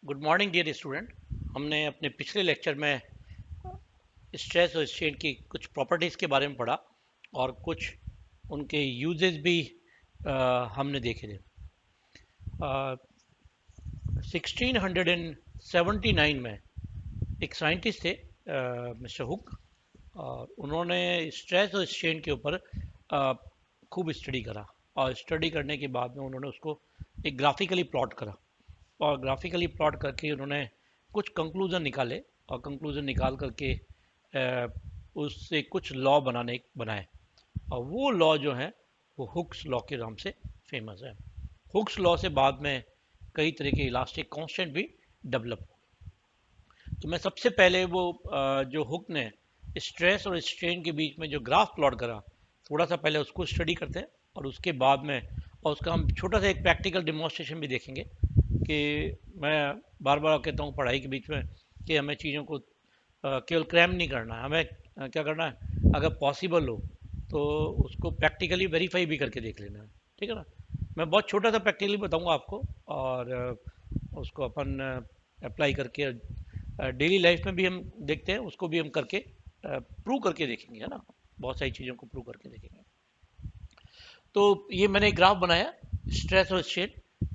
Good morning dear student. हमने अपने पिछले लेक्चर में स्ट्रेस और स्ट्रेन की कुछ प्रॉपर्टीज़ के बारे में पढ़ा और कुछ उनके यूजेस भी हमने देखे थे। 1679 में एक साइंटिस्ट थे, मिस्टर हुक, और उन्होंने स्ट्रेस और स्ट्रेन के ऊपर खूब स्टडी करा। और स्टडी करने के बाद में उन्होंने उसको एक ग्राफिकली प्लॉट करा, और ग्राफिकली प्लॉट करके उन्होंने कुछ कंक्लूजन निकाले, और कंक्लूजन निकाल करके उससे कुछ लॉ बनाए। और वो लॉ जो है वो हुक्स लॉ के नाम से फेमस है। हुक्स लॉ से बाद में कई तरह के इलास्टिक कांस्टेंट भी डेवलप हुए। तो मैं सबसे पहले वो जो हुक ने स्ट्रेस और स्ट्रेन के बीच में जो ग्राफ प्लॉट करा, थोड़ा सा पहले उसको स्टडी करते हैं, और उसके बाद में और उसका हम छोटा सा एक प्रैक्टिकल डिमॉन्स्ट्रेशन भी देखेंगे। कि मैं बार बार कहता हूँ पढ़ाई के बीच में कि हमें चीज़ों को केवल क्रैम नहीं करना है, हमें क्या करना है, अगर पॉसिबल हो तो उसको प्रैक्टिकली वेरीफाई भी करके देख लेना है। ठीक है ना। मैं बहुत छोटा सा प्रैक्टिकली बताऊंगा आपको, और उसको अपन अप्लाई करके डेली लाइफ में भी हम देखते हैं, उसको भी हम करके प्रूव करके देखेंगे, है ना। बहुत सारी चीज़ों को प्रूव करके देखेंगे। तो ये मैंने एक ग्राफ बनाया, स्ट्रेस और स्ट्रेन।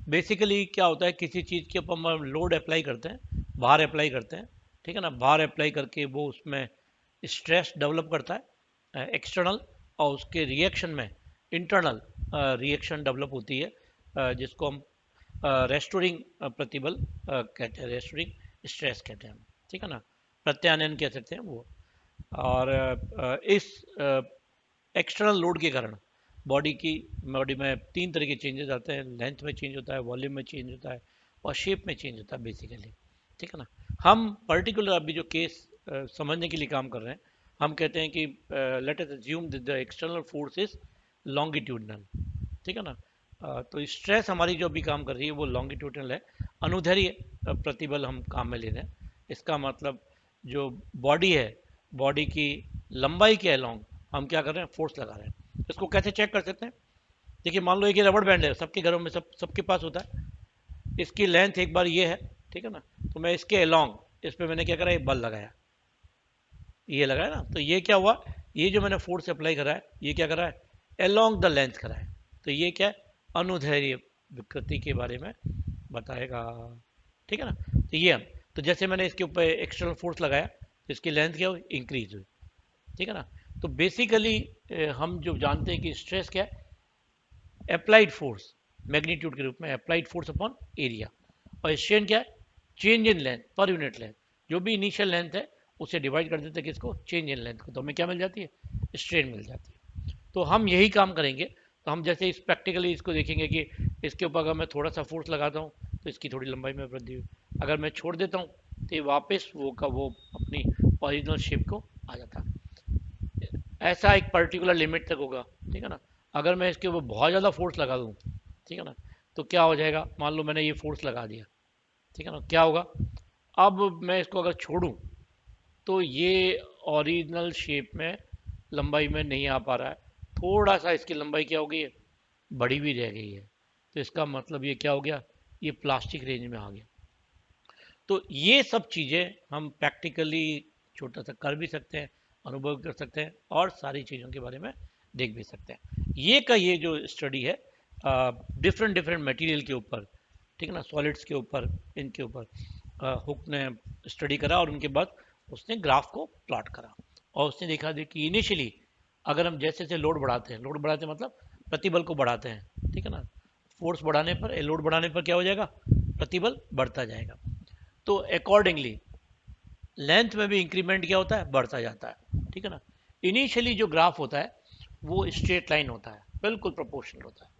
बेसिकली क्या होता है, किसी चीज़ के ऊपर हम लोड अप्लाई करते हैं, भार अप्लाई करते हैं, ठीक है ना। भार अप्लाई करके वो उसमें स्ट्रेस डेवलप करता है एक्सटर्नल, और उसके रिएक्शन में इंटरनल रिएक्शन डेवलप होती है, जिसको हम रेस्टोरिंग प्रतिबल कहते हैं, रेस्टोरिंग स्ट्रेस कहते हैं, ठीक है ना। प्रत्यानयन कह सकते हैं वो। और इस एक्सटर्नल लोड के कारण बॉडी में तीन तरह के चेंजेस आते हैं। लेंथ में चेंज होता है, वॉल्यूम में चेंज होता है, और शेप में चेंज होता है बेसिकली, ठीक है ना। हम पर्टिकुलर अभी जो केस समझने के लिए काम कर रहे हैं, हम कहते हैं कि let us assume that the external force is longitudinal, ठीक है ना। तो स्ट्रेस हमारी जो अभी काम कर रही है वो लॉन्गिट्यूडनल है, अनुदैर्ध्य प्रतिबल हम काम में ले रहे हैं। इसका मतलब जो बॉडी है, बॉडी की लंबाई के अलॉन्ग हम क्या कर रहे हैं, फोर्स लगा रहे हैं। इसको कैसे चेक कर सकते हैं? देखिए, मान लो एक ये रबड़ बैंड है, सबके घरों में सबके पास होता है। इसकी लेंथ एक बार ये है, ठीक है ना। तो मैं इसके अलॉन्ग इस पे मैंने क्या करा, ये बल लगाया, ये लगाया ना। तो ये क्या हुआ, ये जो मैंने फोर्स अप्लाई करा है, ये क्या करा है, अलॉन्ग द लेंथ करा है। तो ये क्या है, अनुदैर्ध्य विकृति के बारे में बताएगा, ठीक है ना। तो ये हम, तो जैसे मैंने इसके ऊपर एक्सटर्नल फोर्स लगाया तो इसकी लेंथ क्या हुई, इंक्रीज हुई, ठीक है ना। तो बेसिकली हम जो जानते हैं कि स्ट्रेस क्या है, अप्लाइड फोर्स मैग्नीट्यूड के रूप में, अप्लाइड फोर्स अपॉन एरिया। और स्ट्रेन क्या है, change in length per unit length. जो भी इनिशियल लेंथ है उसे डिवाइड कर देते हैं किसको, चेंज इन लेंथ को, तो हमें क्या मिल जाती है, स्ट्रेन मिल जाती है। तो हम यही काम करेंगे। तो हम जैसे इस प्रैक्टिकली इसको देखेंगे कि इसके ऊपर अगर मैं थोड़ा सा फोर्स लगाता हूँ तो इसकी थोड़ी लंबाई में वृद्धि हुई, अगर मैं छोड़ देता हूँ तो ये वापस वो अपनी ओरिजिनल शेप को आ जाता है। ऐसा एक पर्टिकुलर लिमिट तक होगा, ठीक है ना। अगर मैं इसके ऊपर बहुत ज़्यादा फोर्स लगा दूँ, ठीक है ना, तो क्या हो जाएगा, मान लो मैंने ये फोर्स लगा दिया, ठीक है ना, क्या होगा, अब मैं इसको अगर छोड़ूं तो ये ओरिजिनल शेप में लंबाई में नहीं आ पा रहा है, थोड़ा सा इसकी लंबाई क्या हो गई है, बड़ी भी रह गई है। तो इसका मतलब ये क्या हो गया, ये प्लास्टिक रेंज में आ गया। तो ये सब चीज़ें हम प्रैक्टिकली छोटा सा कर भी सकते हैं, अनुभव कर सकते हैं, और सारी चीज़ों के बारे में देख भी सकते हैं। ये जो स्टडी है डिफरेंट डिफरेंट मटेरियल के ऊपर, ठीक है ना, सॉलिड्स के ऊपर, इनके ऊपर हुक ने स्टडी करा, और उनके बाद उसने ग्राफ को प्लॉट करा, और उसने देखा कि इनिशियली अगर हम जैसे जैसे लोड बढ़ाते हैं मतलब प्रतिबल को बढ़ाते हैं, ठीक है ना, फोर्स बढ़ाने पर, लोड बढ़ाने पर क्या हो जाएगा, प्रतिबल बढ़ता जाएगा। तो अकॉर्डिंगली लेंथ में भी इंक्रीमेंट क्या होता है, बढ़ता जाता है, ठीक है ना। इनिशियली जो ग्राफ होता है वो स्ट्रेट लाइन होता है, बिल्कुल प्रोपोर्शनल होता है,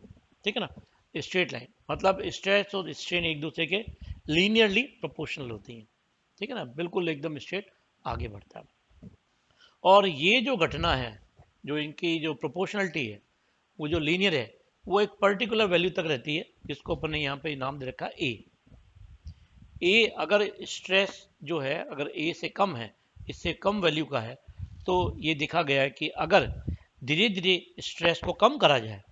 ठीक है ना। स्ट्रेट लाइन मतलब स्ट्रेस और स्ट्रेन एक दूसरे के लीनियरली प्रोपोर्शनल होती हैं, ठीक है ना, बिल्कुल एकदम स्ट्रेट आगे बढ़ता है। और ये जो घटना है, जो इनकी जो प्रोपोर्शनलिटी है, वो जो लीनियर है, वो एक पर्टिकुलर वैल्यू तक रहती है, जिसको अपन ने यहाँ पे नाम दे रखा है ए। अगर स्ट्रेस जो है अगर ए से कम है, इससे कम वैल्यू का है, तो ये देखा गया है कि अगर धीरे धीरे स्ट्रेस को कम करा जाए,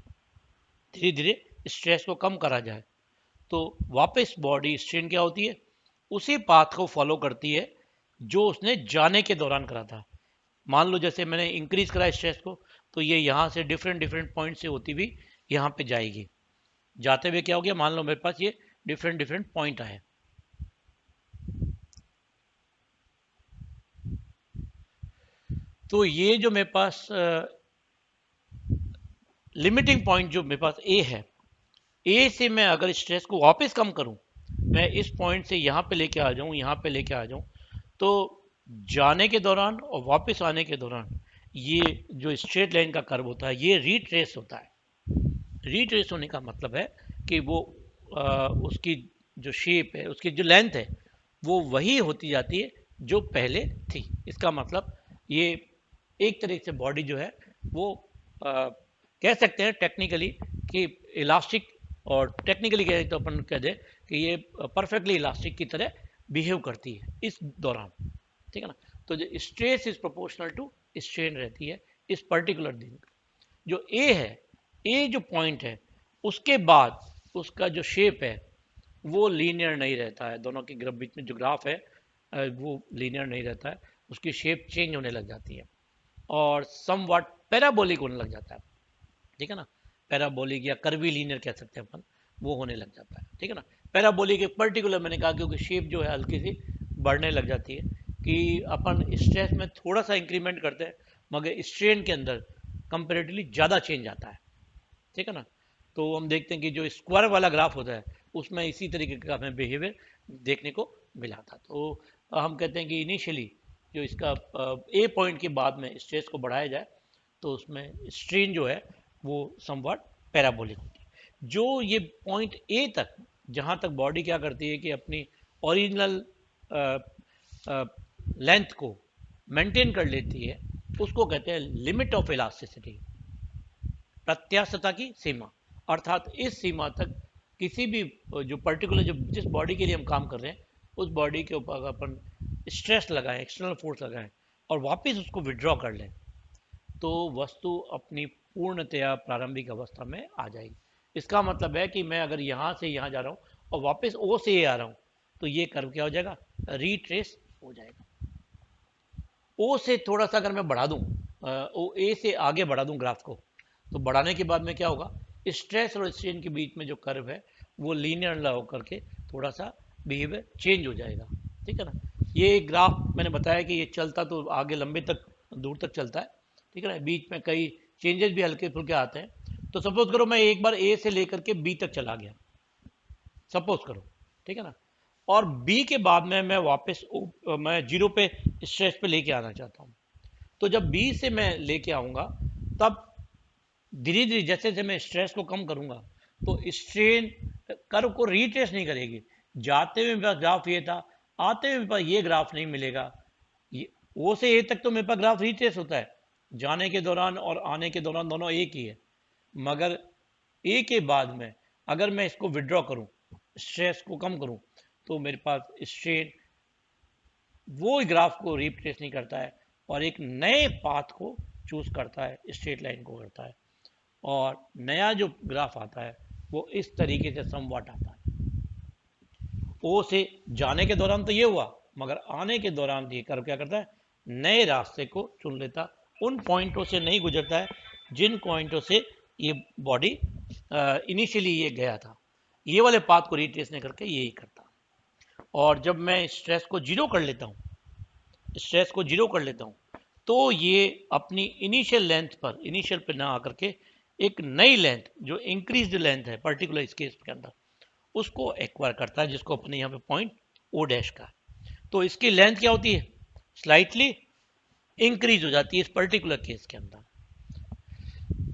धीरे धीरे स्ट्रेस को कम करा जाए, तो वापस बॉडी स्ट्रेन क्या होती है, उसी पाथ को फॉलो करती है जो उसने जाने के दौरान करा था। मान लो जैसे मैंने इंक्रीज करा स्ट्रेस को, तो ये यहाँ से डिफरेंट डिफरेंट पॉइंट से होती हुई यहाँ पे जाएगी। जाते हुए क्या हो गया, मान लो मेरे पास ये डिफरेंट डिफरेंट पॉइंट आए, तो ये जो मेरे पास लिमिटिंग पॉइंट जो मेरे पास ए है, ए से मैं अगर स्ट्रेस को वापस कम करूं, मैं इस पॉइंट से यहाँ पे लेके आ जाऊं, यहाँ पे लेके आ जाऊं, तो जाने के दौरान और वापस आने के दौरान ये जो स्ट्रेट लाइन का कर्व होता है ये रिट्रेस होता है। रिट्रेस होने का मतलब है कि वो उसकी जो शेप है, उसकी जो लेंथ है, वो वही होती जाती है जो पहले थी। इसका मतलब ये एक तरीके से बॉडी जो है वो कह सकते हैं टेक्निकली कि इलास्टिक, और टेक्निकली कहें तो अपन कह दें कि ये परफेक्टली इलास्टिक की तरह बिहेव करती है इस दौरान, ठीक है ना। तो जो stress is proportional to strain रहती है इस पर्टिकुलर दिन। जो ए है, ए जो पॉइंट है, उसके बाद उसका जो शेप है वो लीनियर नहीं रहता है। दोनों के बीच में जो ग्राफ है वो लीनियर नहीं रहता है, उसकी शेप चेंज होने लग जाती है और समवट पैराबोलिक होने लग जाता है, ठीक है ना। पैराबोलिक या कर्वी लीनियर कह सकते हैं अपन, वो होने लग जाता है, ठीक है ना। पैराबोलिक एक पर्टिकुलर मैंने कहा क्योंकि शेप जो है हल्की सी बढ़ने लग जाती है कि अपन स्ट्रेस में थोड़ा सा इंक्रीमेंट करते हैं मगर स्ट्रेन के अंदर कंपेरेटिवली ज़्यादा चेंज आता है, ठीक है ना। तो हम देखते हैं कि जो स्क्वायर वाला ग्राफ होता है उसमें इसी तरीके का हमें बिहेवियर देखने को मिला था। तो हम कहते हैं कि इनिशियली जो इसका ए पॉइंट के बाद में स्ट्रेस को बढ़ाया जाए तो उसमें स्ट्रेन जो है वो समवट पैराबोलिक होती है। जो ये पॉइंट ए तक, जहाँ तक बॉडी क्या करती है कि अपनी ओरिजिनल लेंथ को मेंटेन कर लेती है, उसको कहते हैं लिमिट ऑफ इलास्टिसिटी, प्रत्यास्थता की सीमा। अर्थात इस सीमा तक किसी भी जो पर्टिकुलर जो जिस बॉडी के लिए हम काम कर रहे हैं उस बॉडी के ऊपर अपन स्ट्रेस लगाएं, एक्सटर्नल फोर्स लगाएं और वापस उसको विड्रॉ कर लें, तो वस्तु अपनी पूर्णतया प्रारंभिक अवस्था में आ जाएगी। इसका मतलब है कि मैं अगर यहाँ से यहाँ जा रहा हूँ और वापस ओ से ए आ रहा हूँ तो ये कर्व क्या हो जाएगा, रिट्रेस हो जाएगा। ओ से थोड़ा सा अगर मैं बढ़ा दूँ, ओ ए से आगे बढ़ा दूँ ग्राफ को, तो बढ़ाने के बाद में क्या होगा, स्ट्रेस और स्ट्रेन के बीच में जो कर्व है वो लीनियर ना होकर के थोड़ा सा बिहेवियर चेंज हो जाएगा, ठीक है ना। ये ग्राफ मैंने बताया कि ये चलता तो आगे लंबे तक दूर तक चलता है, ठीक है ना। बीच में कई चेंजेस भी हल्के फुल्के आते हैं। तो सपोज करो मैं एक बार ए से लेकर के बी तक चला गया, सपोज करो, ठीक है ना। और बी के बाद में मैं वापस मैं जीरो पे स्ट्रेस पे लेके आना चाहता हूँ। तो जब बी से मैं लेके आऊँगा तब धीरे धीरे जैसे जैसे मैं स्ट्रेस को कम करूँगा तो स्ट्रेन कर्व को रिट्रेस नहीं करेगी। जाते हुए मेरे पास ग्राफ ये था, आते हुए मेरे पास ये ग्राफ नहीं मिलेगा। ये ओ से ए तक तो मेरे पास ग्राफ रिट्रेस होता है, जाने के दौरान और आने के दौरान दोनों एक ही है। मगर ए के बाद में अगर मैं इसको विड्रॉ करूं, स्ट्रेस को कम करूं, तो मेरे पास स्ट्रेन वो ग्राफ को रिप्लेस नहीं करता है और एक नए पाथ को चूज करता है, स्ट्रेट लाइन को करता है, और नया जो ग्राफ आता है वो इस तरीके से समवट आता है। ओ से जाने के दौरान तो ये हुआ, मगर आने के दौरान ये कर्व क्या करता है, नए रास्ते को चुन लेता, उन पॉइंटों से नहीं गुजरता है जिन पॉइंटों से ये बॉडी इनिशियली ये गया था। ये वाले पाथ को रिट्रेस नहीं करके यही करता। और जब मैं स्ट्रेस को जीरो कर लेता हूँ, स्ट्रेस को जीरो कर लेता हूँ, तो ये अपनी इनिशियल लेंथ पर, इनिशियल पे ना आकर के एक नई लेंथ जो इंक्रीज लेंथ है पर्टिकुलर इस केस के अंदर, उसको एक्वायर करता है, जिसको अपने यहाँ पे पॉइंट ओ डैश का। तो इसकी लेंथ क्या होती है, स्लाइटली इंक्रीज हो जाती है इस पर्टिकुलर केस के अंदर।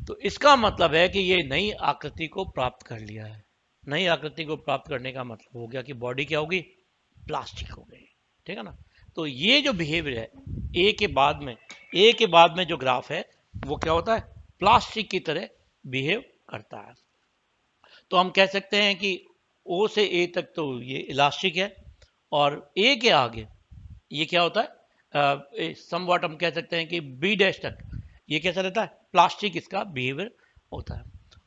तो इसका मतलब है कि ये नई आकृति को प्राप्त कर लिया है। नई आकृति को प्राप्त करने का मतलब हो गया कि बॉडी क्या होगी, प्लास्टिक हो गई, ठीक है ना। तो ये जो बिहेवियर है ए के बाद में, ए के बाद में जो ग्राफ है वो क्या होता है, प्लास्टिक की तरह बिहेव करता है। तो हम कह सकते हैं कि ओ से ए तक तो ये इलास्टिक है और ए के आगे ये क्या होता है, समवॉट हम कह सकते हैं कि बी डैश तक ये कैसा रहता है, प्लास्टिक इसका बिहेवियर होता है।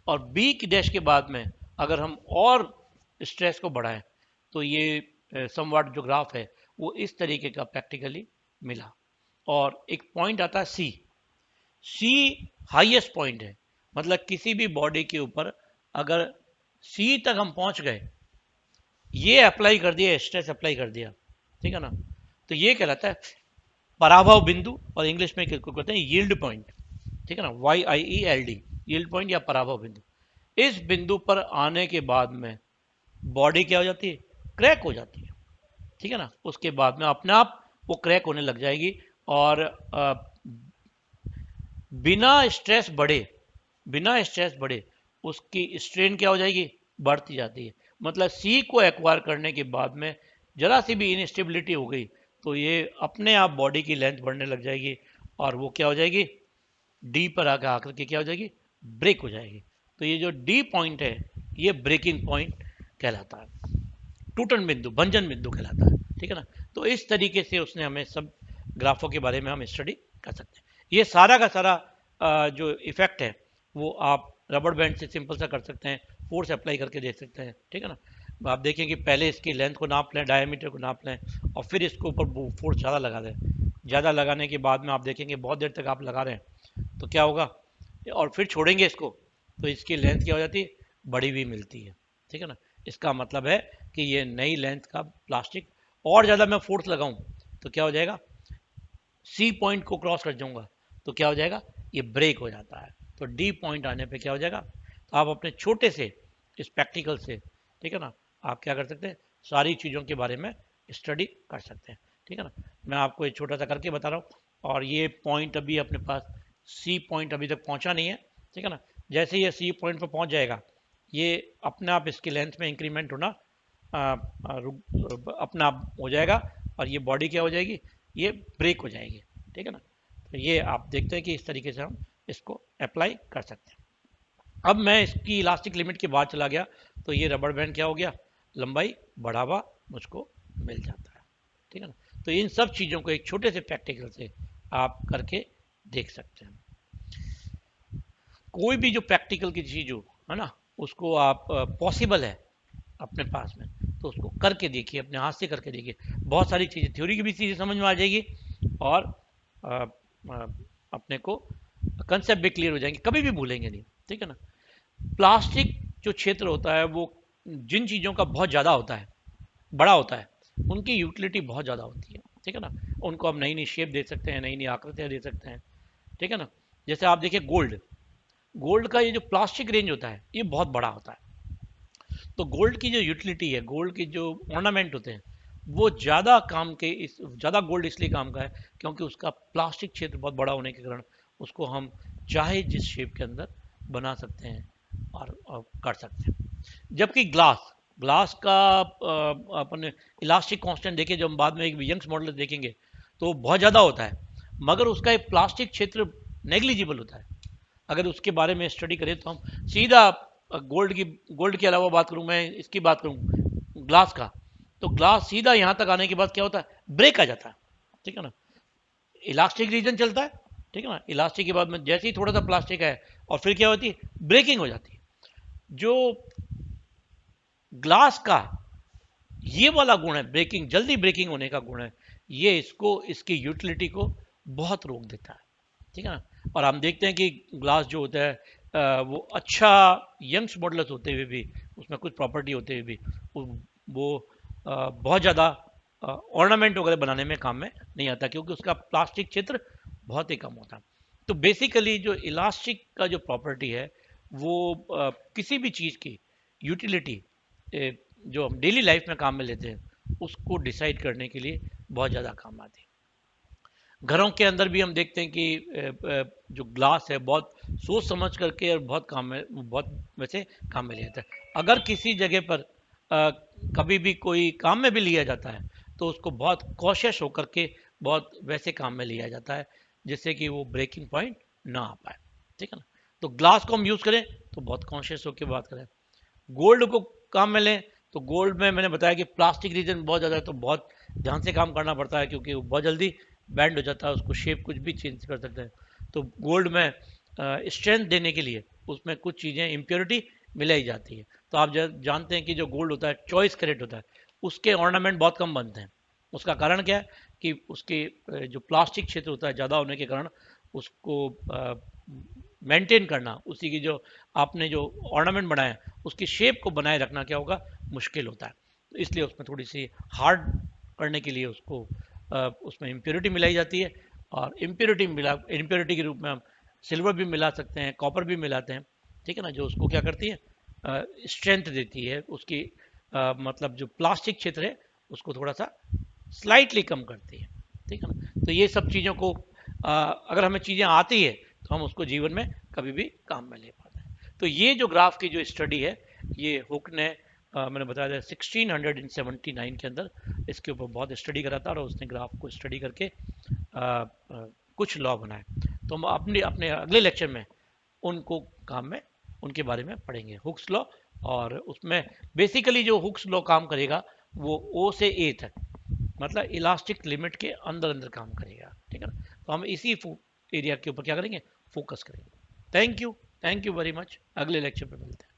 और बी की डैश के बाद में अगर हम और स्ट्रेस को बढ़ाएं तो ये समवाट जो ग्राफ है वो इस तरीके का प्रैक्टिकली मिला। और एक पॉइंट आता है सी। सी हाईएस्ट पॉइंट है, मतलब किसी भी बॉडी के ऊपर अगर सी तक हम पहुंच गए, ये अप्लाई कर दिया, स्ट्रेस अप्लाई कर दिया, ठीक है ना, तो ये कहलाता है पराभव बिंदु, और इंग्लिश में किसको कहते हैं, यील्ड पॉइंट, ठीक है ना, YIELD, यील्ड पॉइंट या पराभव बिंदु। इस बिंदु पर आने के बाद में बॉडी क्या हो जाती है, क्रैक हो जाती है, ठीक है ना। उसके बाद में अपने आप वो क्रैक होने लग जाएगी, और बिना स्ट्रेस बढ़े, बिना स्ट्रेस बढ़े उसकी स्ट्रेन क्या हो जाएगी, बढ़ती जाती है। मतलब सी को एक्वायर करने के बाद में जरा सी भी इनस्टेबिलिटी हो गई तो ये अपने आप बॉडी की लेंथ बढ़ने लग जाएगी, और वो क्या हो जाएगी, डी पर आकर के क्या हो जाएगी, ब्रेक हो जाएगी। तो ये जो डी पॉइंट है ये ब्रेकिंग पॉइंट कहलाता है, टूटन बिंदु, भंजन बिंदु कहलाता है, ठीक है ना। तो इस तरीके से उसने हमें सब ग्राफों के बारे में हम स्टडी कर सकते हैं। ये सारा का सारा जो इफेक्ट है वो आप रबड़ बैंड से सिंपल सा कर सकते हैं, फोर्स अप्लाई करके देख सकते हैं, ठीक है ना। आप देखें कि पहले इसकी लेंथ को नाप लें, डायमीटर को नाप लें, और फिर इसके ऊपर फोर्स ज़्यादा लगा दें। ज़्यादा लगाने के बाद में आप देखेंगे बहुत देर तक आप लगा रहे हैं तो क्या होगा, और फिर छोड़ेंगे इसको तो इसकी लेंथ क्या हो जाती है, बड़ी हुई मिलती है, ठीक है ना। इसका मतलब है कि ये नई लेंथ का प्लास्टिक, और ज़्यादा मैं फोर्स लगाऊं तो क्या हो जाएगा, सी पॉइंट को क्रॉस कर जाऊंगा तो क्या हो जाएगा, ये ब्रेक हो जाता है। तो डी पॉइंट आने पे क्या हो जाएगा, तो आप अपने छोटे से स्पेक्टिकल से, ठीक है ना, आप क्या कर सकते हैं, सारी चीज़ों के बारे में स्टडी कर सकते हैं, ठीक है ना। मैं आपको एक छोटा सा करके बता रहा हूँ, और ये पॉइंट अभी अपने पास सी पॉइंट अभी तक पहुँचा नहीं है, ठीक है ना। जैसे ये सी पॉइंट पर पहुँच जाएगा, ये अपने आप इसकी लेंथ में इंक्रीमेंट होना अपना आप हो जाएगा, और ये बॉडी क्या हो जाएगी, ये ब्रेक हो जाएगी, ठीक है ना। तो ये आप देखते हैं कि इस तरीके से हम इसको अप्लाई कर सकते हैं। अब मैं इसकी इलास्टिक लिमिट के बाद चला गया तो ये रबड़ बैंड क्या हो गया, लंबाई बढ़ावा मुझको मिल जाता है, ठीक है ना। तो इन सब चीज़ों को एक छोटे से प्रैक्टिकल से आप करके देख सकते हैं। कोई भी जो प्रैक्टिकल की चीज़ हो, है ना, उसको आप पॉसिबल है अपने पास में तो उसको करके देखिए, अपने हाथ से करके देखिए। बहुत सारी चीज़ें, थ्योरी की भी चीज़ें समझ में आ जाएगी, और आ, आ, अपने को कंसेप्ट भी क्लियर हो जाएंगे, कभी भी भूलेंगे नहीं, ठीक है ना। प्लास्टिक जो क्षेत्र होता है वो जिन चीज़ों का बहुत ज़्यादा होता है, बड़ा होता है, उनकी यूटिलिटी बहुत ज़्यादा होती है, ठीक है ना। उनको आप नई नई शेप दे सकते हैं, नई नई आकृतियाँ दे सकते हैं, ठीक है ना। जैसे आप देखिए गोल्ड, गोल्ड का ये जो प्लास्टिक रेंज होता है ये बहुत बड़ा होता है। तो गोल्ड की जो यूटिलिटी है, गोल्ड के जो ऑर्नामेंट होते हैं वो ज़्यादा काम के, इस ज़्यादा गोल्ड इसलिए काम का है क्योंकि उसका प्लास्टिक क्षेत्र बहुत बड़ा होने के कारण उसको हम चाहे जिस शेप के अंदर बना सकते हैं और कर सकते हैं। जबकि ग्लास, ग्लास का अपन इलास्टिक कांस्टेंट देखें, जो हम बाद में एक यंग्स मॉडल देखेंगे तो बहुत ज़्यादा होता है, मगर उसका एक प्लास्टिक क्षेत्र नेग्लिजिबल होता है। अगर उसके बारे में स्टडी करें तो हम सीधा गोल्ड के अलावा बात करूं, मैं इसकी बात करूं ग्लास का, तो ग्लास सीधा यहां तक आने के बाद क्या होता है, ब्रेक आ जाता है, ठीक है ना। इलास्टिक रीजन चलता है, ठीक है ना, इलास्टिक के बाद में जैसे ही थोड़ा सा प्लास्टिक है और फिर क्या होती है, ब्रेकिंग हो जाती है। जो ग्लास का ये वाला गुण है, ब्रेकिंग, जल्दी ब्रेकिंग होने का गुण है, ये इसको, इसकी यूटिलिटी को बहुत रोक देता है, ठीक है ना। और हम देखते हैं कि ग्लास जो होता है वो अच्छा यंग्स मॉडल्स होते हुए भी, उसमें कुछ प्रॉपर्टी होते हुए भी वो बहुत ज़्यादा ऑर्नामेंट वगैरह बनाने में काम में नहीं आता क्योंकि उसका प्लास्टिक क्षेत्र बहुत ही कम होता है। तो बेसिकली जो इलास्टिक का जो प्रॉपर्टी है वो किसी भी चीज़ की यूटिलिटी जो हम डेली लाइफ में काम में लेते हैं उसको डिसाइड करने के लिए बहुत ज़्यादा काम आती है। घरों के अंदर भी हम देखते हैं कि जो ग्लास है बहुत सोच समझ करके और बहुत काम में, बहुत वैसे काम में लिया जाता है। अगर किसी जगह पर कभी भी कोई काम में भी लिया जाता है तो उसको बहुत कॉशियस होकर के बहुत वैसे काम में लिया जाता है जिससे कि वो ब्रेकिंग पॉइंट ना आ पाए, ठीक है ना। तो ग्लास को हम यूज़ करें तो बहुत कॉन्शियस होकर बात करें। गोल्ड को काम में लें तो गोल्ड में मैंने बताया कि प्लास्टिक रीजन बहुत ज़्यादा है तो बहुत ध्यान से काम करना पड़ता है क्योंकि वो बहुत जल्दी बैंड हो जाता है, उसको शेप कुछ भी चेंज कर सकते हैं। तो गोल्ड में स्ट्रेंथ देने के लिए उसमें कुछ चीज़ें इम्प्योरिटी मिलाई जाती है। तो आप जानते हैं कि जो गोल्ड होता है 24 कैरेट होता है, उसके ऑर्नामेंट बहुत कम बनते हैं। उसका कारण क्या है कि उसके जो प्लास्टिक क्षेत्र होता है ज़्यादा होने के कारण उसको मेंटेन करना, उसी की जो आपने जो ऑर्नामेंट बनाया उसकी शेप को बनाए रखना क्या होगा, मुश्किल होता है। तो इसलिए उसमें थोड़ी सी हार्ड करने के लिए उसको उसमें इम्प्योरिटी मिलाई जाती है, और इम्प्योरिटी के रूप में हम सिल्वर भी मिला सकते हैं, कॉपर भी मिलाते हैं, ठीक है ना, जो उसको क्या करती है, स्ट्रेंथ देती है, उसकी मतलब जो प्लास्टिक क्षेत्र है उसको थोड़ा सा स्लाइटली कम करती है, ठीक है ना। तो ये सब चीज़ों को अगर हमें चीज़ें आती है तो हम उसको जीवन में कभी भी काम में ले पाते हैं। तो ये जो ग्राफ की जो स्टडी है, ये हुक ने मैंने बताया था 1679 के अंदर इसके ऊपर बहुत स्टडी करा था, और उसने ग्राफ को स्टडी करके कुछ लॉ बनाए। तो हम अपने अपने अगले लेक्चर में उनको काम में उनके बारे में पढ़ेंगे, हुक्स लॉ। और उसमें बेसिकली जो हुक्स लॉ काम करेगा वो ओ से ए तक, मतलब इलास्टिक लिमिट के अंदर अंदर काम करेगा, ठीक है ना। तो हम इसी एरिया के ऊपर क्या करेंगे, फोकस करेंगे। थैंक यू वेरी मच, अगले लेक्चर पे मिलते हैं।